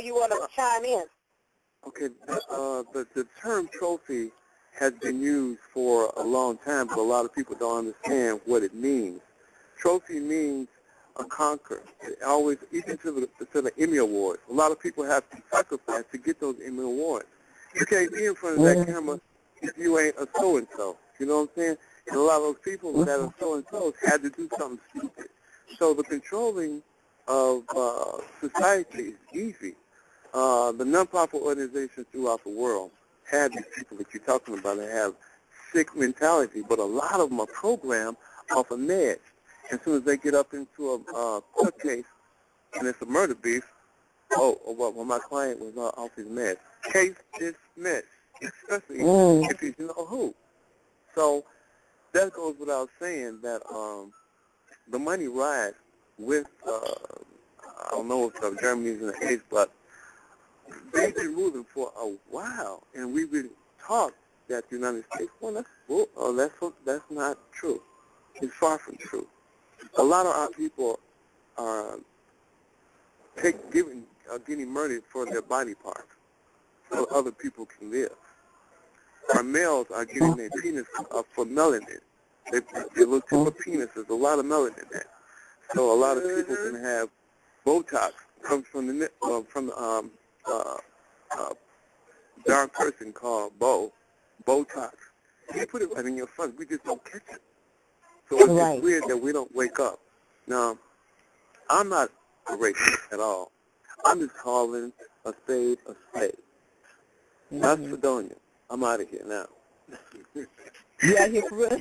you want to chime in. Okay, the term trophy has been used for a long time, but a lot of people don't understand what it means. Trophy means a conquer. It always, even to the Emmy Awards, a lot of people have to sacrifice to get those Emmy Awards. You can't be in front of that camera if you ain't a so-and-so. You know what I'm saying? And a lot of those people that are so-and-sos had to do something stupid. So the controlling of society is easy. The nonprofit organizations throughout the world have these people that you're talking about that have sick mentality, but a lot of them are programmed off of meds. As soon as they get up into a court case and it's a murder beef, well, my client was off his meds. Case dismissed, especially if you know who. So that goes without saying that the money rise with, I don't know if Germany's in the case, but they've been ruling for a while, and we've been taught that the United States, that's not true. It's far from true. A lot of our people are getting murdered for their body parts so other people can live. Our males are getting their penis for melanin. They look tip of penis. There's a lot of melanin in that. So a lot of people can have Botox. Comes from the dark person called Botox. They put it right in your front. We just don't catch it. So it's weird that we don't wake up. Now, I'm not a racist at all. I'm just calling a spade a spade. That's Fredonia. I'm out of here now. You out here for real?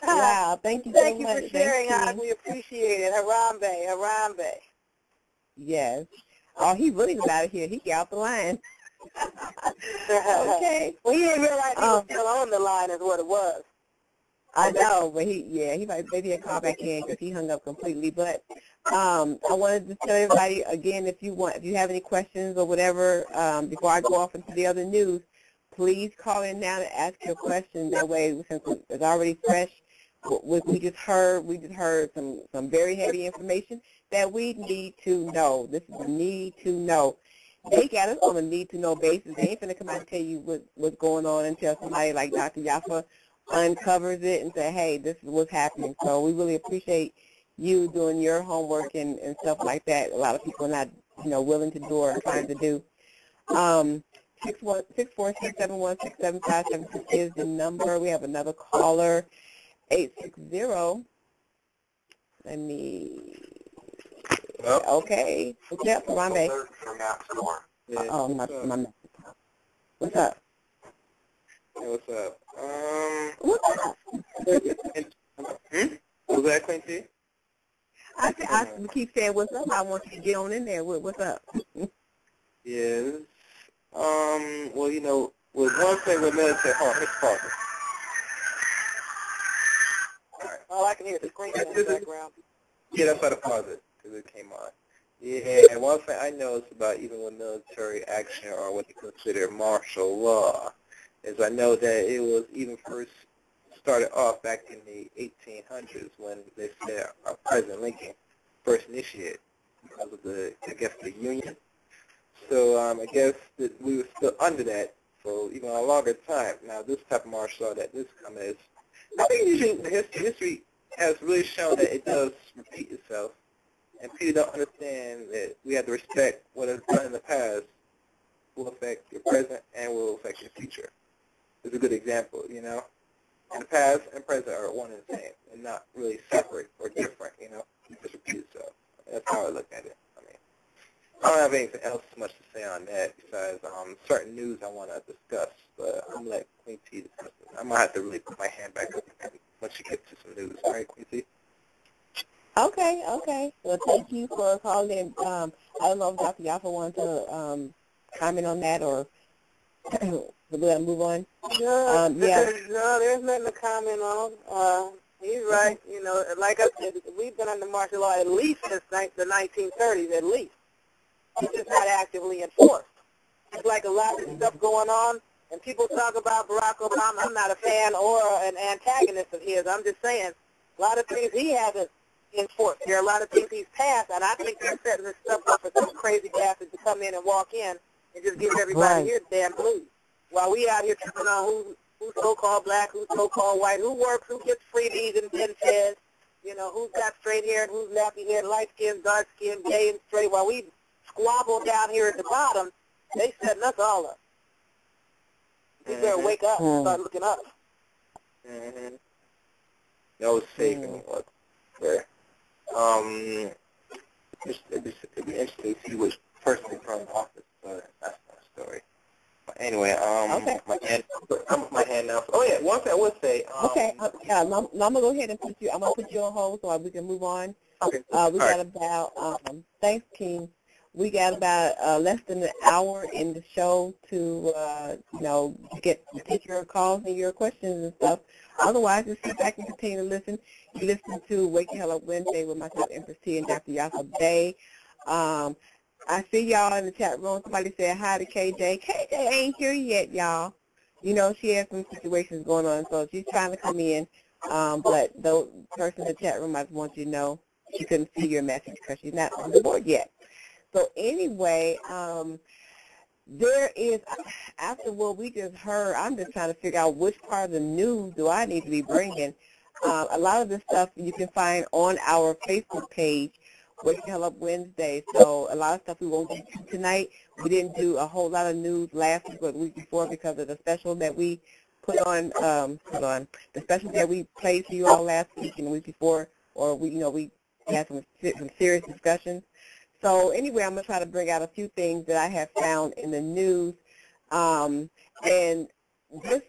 Wow, thank you so much. Thank you for sharing. We appreciate it. Harambe, Harambe. Yes. Oh, he really was out of here. He got off the line. Okay. Well, he didn't realize he was still on the line is what it was. I know, but he might maybe call back in because he hung up completely. But I wanted to tell everybody again, if you have any questions or whatever, before I go off into the other news, please call in now to ask your question. That way, since it's already fresh, we just heard some very heavy information that we need to know. This is a need to know. They got us on a need to know basis. They ain't finna come out and tell you what's going on until somebody like Dr. Yaffa uncovers it and say, hey, this is what's happening. So we really appreciate you doing your homework and stuff like that. A lot of people are not, willing to do or trying to do. 646-716-7572 is the number. We have another caller, 860. Let me. Yep. Okay. What's up, Harambe? Oh, my. What's up? Hey, what's up? What's up? Was that Quincy? I keep saying what's up. I want you to get on in there. What's up? Yes. Well, with one thing with military, hold on, let's pause it. All right. All I can hear is screaming in the background. Yeah, that's why I paused it, because it came on. Yeah, and one thing I noticed about even with military action or what they consider martial law is I know that it was even first started off back in the 1800s when they said President Lincoln first initiated because of the Union. So I guess that we were still under that for even a longer time. Now this type of martial law that this comes is, I think usually history has really shown that it does repeat itself, and people don't understand that we have to respect what is done in the past will affect your present and will affect your future. It's a good example, And the past and present are one and the same, and not really separate or different, It just repeat itself. That's how I look at it. I don't have anything else much to say on that besides certain news I want to discuss, but I'm going to let Queen T discuss it. I'm going to have to really put my hand back up once you get to some news. All right, Queen T? Okay. Well, thank you for calling in. I don't know if Dr. Yaffa wanted to comment on that or we'll move on. No, there's nothing to comment on. He's right. Like I said, we've been under martial law at least since the 1930s, at least. It's just not actively enforced. It's like a lot of stuff going on, and people talk about Barack Obama. I'm not a fan or an antagonist of his. I'm just saying a lot of things he hasn't enforced. There are a lot of things he's passed, and I think they're setting this stuff up for some crazy bastard to come in and walk in and just give everybody here the damn blues. While we out here tripping on who's so-called black, who's so-called white, who works, who gets freebies and benefits, you know, who's got straight hair and who's nappy hair, light skin, dark skin, gay and straight. While we squabble down here at the bottom, they setting us all up. We better wake up and start looking up. Mm-hmm. No saving whatsoever. It'd be interesting to see which person in front of office, but that's my story. But anyway, okay. I'm with my hand now. Oh yeah, one thing I would say. Okay, yeah, I'm gonna go ahead and put you on hold so we can move on. Okay. We got about thanks, King. We got about less than an hour in the show to take your calls and your questions and stuff. Otherwise, just sit back and continue to listen. You listen to Wake the Hell Up Wednesday with myself, Empress T, and Dr. Yaffa Bay. I see y'all in the chat room. Somebody said hi to KJ. KJ ain't here yet, y'all. You know, she has some situations going on, so she's trying to come in. But the person in the chat room, I just want you to know she couldn't see your message because she's not on the board yet. So anyway, there is, after what we just heard, I'm just trying to figure out which part of the news do I need to be bringing. A lot of this stuff you can find on our Facebook page, Wake the Hell Up Wednesday. So a lot of stuff we won't get to tonight. We didn't do a whole lot of news last week or the week before because of the special that we put on, the special that we played for you all last week and the week before, or we had some serious discussions. So anyway, I'm going to try to bring out a few things that I have found in the news. And this,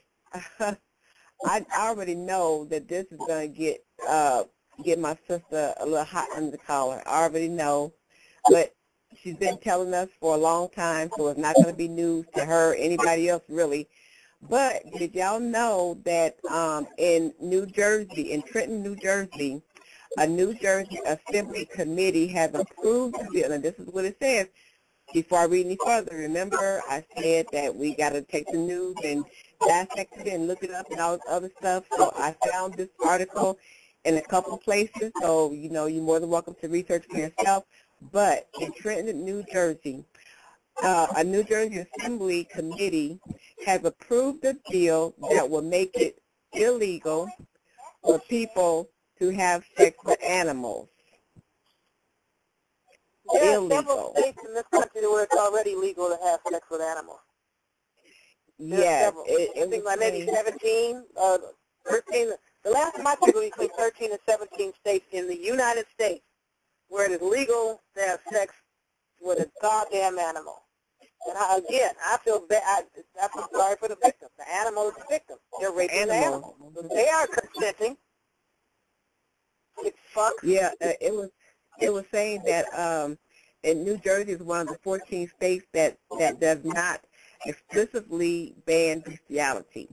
I already know that this is going to get my sister a little hot under the collar. I already know. But she's been telling us for a long time, so it's not going to be news to her, anybody else really. But did y'all know that in New Jersey, in Trenton, New Jersey, a New Jersey Assembly Committee has approved the bill, and this is what it says. Before I read any further, remember I said that we got to take the news and dissect it and look it up and all this other stuff. So I found this article in a couple places, so you're more than welcome to research for yourself. But in Trenton, New Jersey, a New Jersey Assembly Committee has approved a bill that will make it illegal for people to have sex with animals. There are several states in this country where it's already legal to have sex with animals. Yes. I think like maybe 17, 13. The last time I checked was between 13 and 17 states in the United States where it is legal to have sex with a goddamn animal. And I feel bad. I feel sorry for the victim. The animal is the victim. They're raping the animal. So they are consenting. It fucks. Yeah, it was saying that in New Jersey is one of the 14 states that does not explicitly ban bestiality.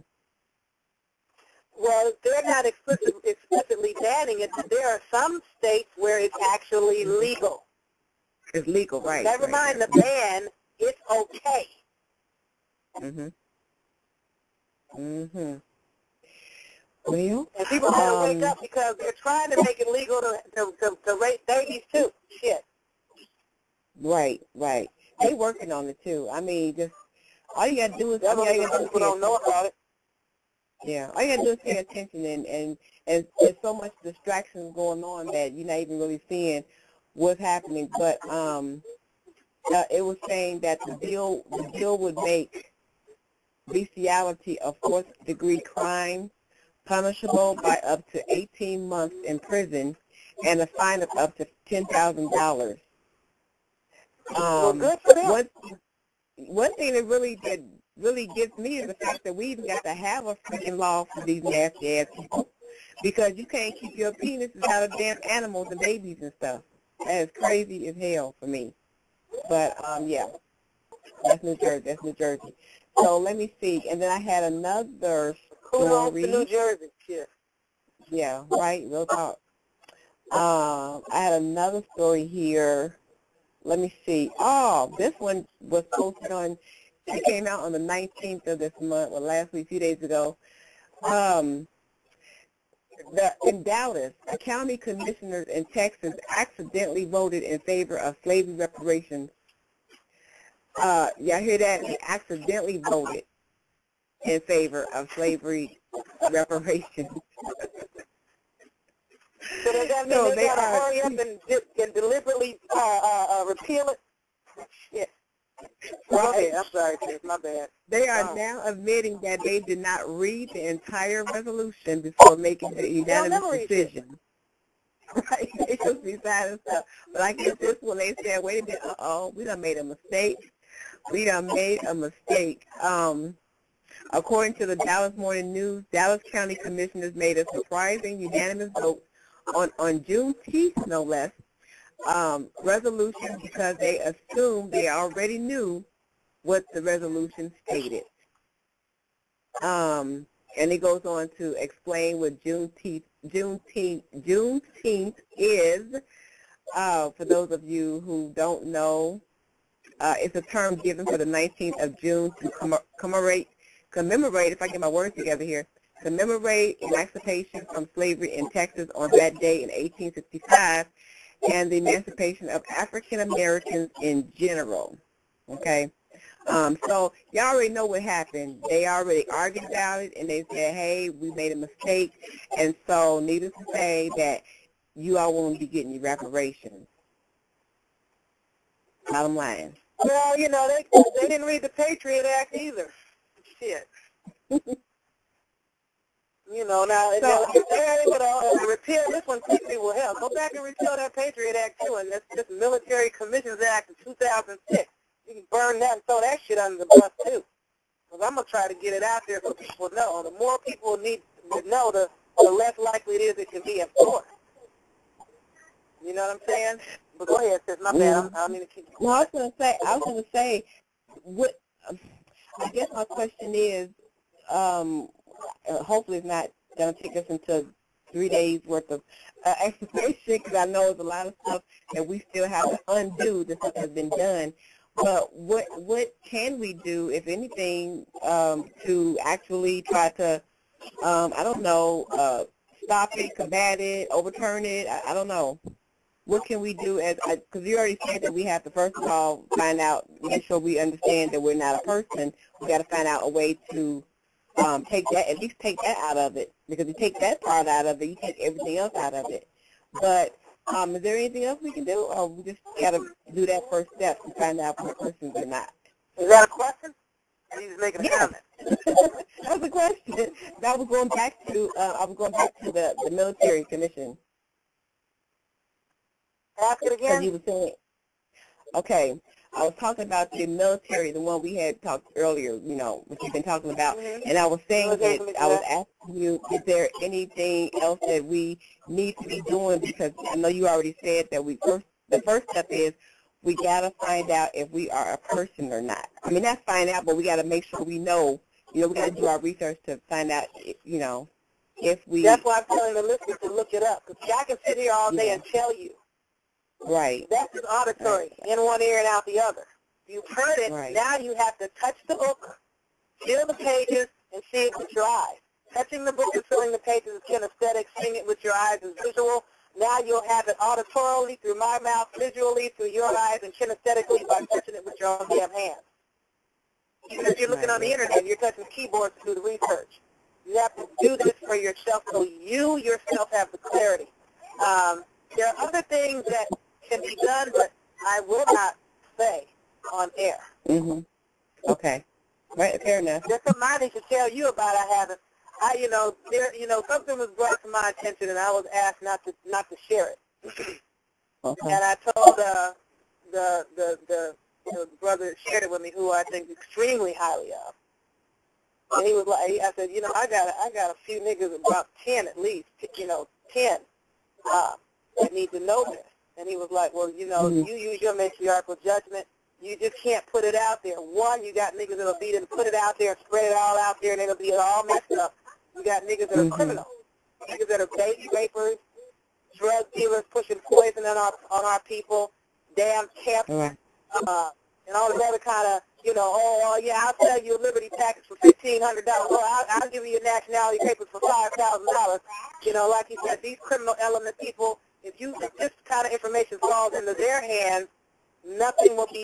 Well, they're not explicitly banning it, but there are some states where it's actually legal. It's legal, right. Never mind the ban, it's okay. Well, and people gotta wake up because they're trying to make it legal to rape babies too. Shit. Right. They working on it too. I mean, just all you gotta do is people don't know about it. Yeah, all you gotta do is pay attention, and there's so much distraction going on that you're not even really seeing what's happening. But it was saying that the bill would make bestiality a fourth-degree crime, punishable by up to 18 months in prison and a fine of up to $10,000. Well, good for them. One thing that really gets me is the fact that we even got to have a freaking law for these nasty ass people, because you can't keep your penises out of damn animals and babies and stuff. That is crazy as hell for me. But yeah, that's New Jersey. So let me see. And then I had another story. To New Jersey. Shit. Yeah, right. Real talk. I had another story here. Let me see. Oh, this one was posted on. It came out on the 19th of this month, or last week, a few days ago. in Dallas, a county commissioners in Texas accidentally voted in favor of slavery reparations. Y'all hear that? They accidentally voted in favor of slavery reparations. So does that mean they got to hurry up and deliberately repeal it? Yes. Right. I'm sorry, Chris. My bad. They are now admitting that they did not read the entire resolution before making the unanimous decision. Right. They just decided stuff. But I guess this one they said, wait a minute, we done made a mistake. According to the Dallas Morning News, Dallas County Commissioners made a surprising unanimous vote on Juneteenth, no less, resolution because they assumed they already knew what the resolution stated. And it goes on to explain what Juneteenth is. For those of you who don't know, it's a term given for the 19th of June to commemorate, if I get my words together here, commemorate emancipation from slavery in Texas on that day in 1865 and the emancipation of African Americans in general. Okay? So y'all already know what happened. They already argued about it, and they said, hey, we made a mistake, and so needless to say that you all won't be getting your reparations. Bottom line. Well, they didn't read the Patriot Act either. Shit. Now, if they're able to repeal this one, quickly will help. Go back and repeal that Patriot Act, too, and that's this Military Commissions Act of 2006. You can burn that and throw that shit under the bus, too. Because I'm going to try to get it out there so people know. The more people need to know, the less likely it is it can be enforced. You know what I'm saying? But go ahead, sis. My bad. I don't mean to keep you. No, I was going to say, what? I guess my question is, hopefully it's not going to take us into 3 days worth of explanation, because I know there's a lot of stuff that we still have to undo that stuff has been done. But what can we do, if anything, to actually try to, stop it, combat it, overturn it? I don't know. What can we do because you already said that we have to, first of all, make sure we understand that we're not a person. We got to find out a way to at least take that out of it. Because if you take that part out of it, you take everything else out of it. But is there anything else we can do, or we just got to do that first step to find out if we're persons or not? Is that a question? Or are you just making a comment? That was a question. I was going back to the military commission. Ask it again. You were saying, okay, I was talking about the military, the one we had talked earlier, what you've been talking about, and I was saying that I was asking you, is there anything else that we need to be doing? Because I know you already said that the first step is we got to find out if we are a person or not. I mean, that's find out, but we got to make sure we know. We got to do our research to find out, if we. That's why I'm telling the listeners to look it up, because I can sit here all day and tell you. Right. That's just auditory, in one ear and out the other. You've heard it. Right. Now you have to touch the book, feel the pages, and see it with your eyes. Touching the book and feeling the pages is kinesthetic. Seeing it with your eyes is visual. Now you'll have it auditorily through my mouth, visually through your eyes, and kinesthetically by touching it with your own damn hands. Even if you're looking on the internet, you're touching keyboards to do the research. You have to do this for yourself so you yourself have the clarity. There are other things that can be done, but I will not say on air. Mm-hmm. Okay. Right, fair enough. There's somebody to tell you about. Something was brought to my attention, and I was asked not to share it. Okay. And I told the brother that shared it with me, who I think extremely highly of. And he was like, I said, I got a few niggas, about 10 at least, 10 that need to know this. And he was like, well, you use your matriarchal judgment. You just can't put it out there. One, you got niggas that'll beat it and put it out there and spread it all out there, and it'll be all messed up. You got niggas that are criminals, niggas that are baby rapers, drug dealers pushing poison on our people, damn camps, and all this other kind of you know, oh, yeah, I'll sell you a Liberty package for $1,500. Oh, I'll give you your nationality papers for $5,000. You know, like you said, these criminal element people, if this kind of information falls into their hands, nothing will be